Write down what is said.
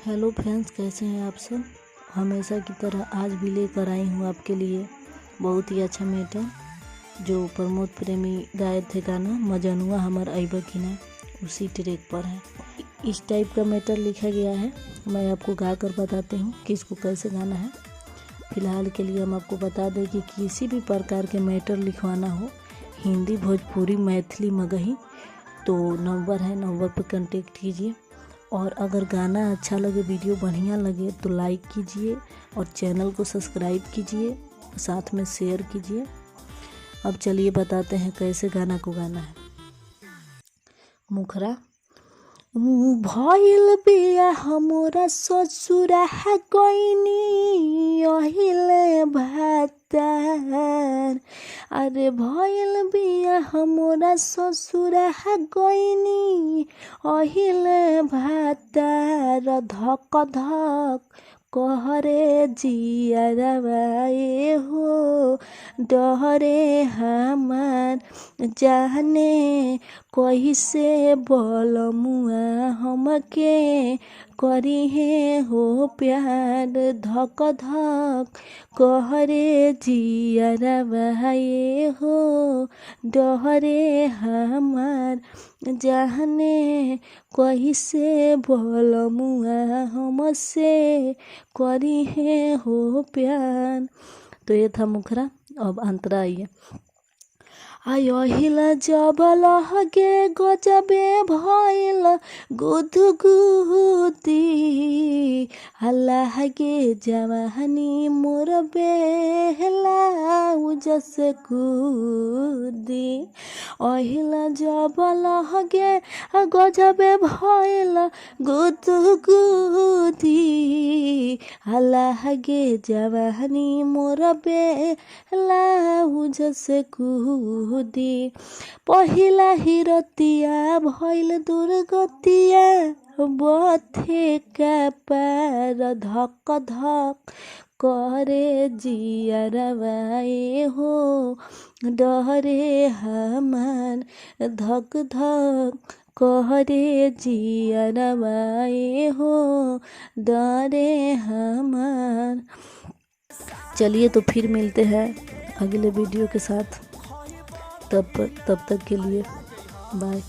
Hello friends, कैसे हैं आप सब। हमेशा की तरह आज भी लेकर आई हूँ आपके लिए बहुत ही अच्छा मैटर जो प्रमोद प्रेमी गाए थे गाना मजनुआ हमर अइबा की ना, उसी ट्रैक पर है। इस टाइप का मैटर लिखा गया है। मैं आपको गा कर बताती हूँ कि इसको कैसे गाना है। फिलहाल के लिए हम आपको बता दें कि किसी भी प्रकार के मैटर लिखवाना हो, हिंदी, भोजपुरी, मैथिली, मगही, तो नंबर है, नंबर पर कांटेक्ट कीजिए। और अगर गाना अच्छा लगे, वीडियो बढ़िया लगे तो लाइक कीजिए और चैनल को सब्सक्राइब कीजिए, साथ में शेयर कीजिए। अब चलिए बताते हैं कैसे गाना को गाना है। मुखरा भइल बिया हमरा ससुरा गइनी अहिले भातार, अरे भइल बिया हमरा ससुरा गइनी अहिले भातार, धक धक कहरे जियरबाए हो डहरे हमार, जाने कैसे बोलमुआ हमके करी है हो प्यार, धक धक कहरे जियरबाए हो डहरे हमार, जाने कैसे बोलमुआ हमसे करी है हो प्यार। तो ये था मुखरा। अब अंतरा आइए। आयहिला जबल हगे गजबे भइल गुदगुदी, हल्ला हगे जवानी मोर बेहला उजस कूदी, अहिला जबल हगे गजबे भइल गुदगुदी, हल्ला हगे जवानी मोर बेहला उजस कूदी, पहिला हिरतिया भइल दुर्गतिया बथे का पार, धक धक करे जियरबाए हो डहरे हमार, धक धक कहरे जियरबाए हो डरे हमार। चलिए तो फिर मिलते हैं अगले वीडियो के साथ। तब तक के लिए बाय।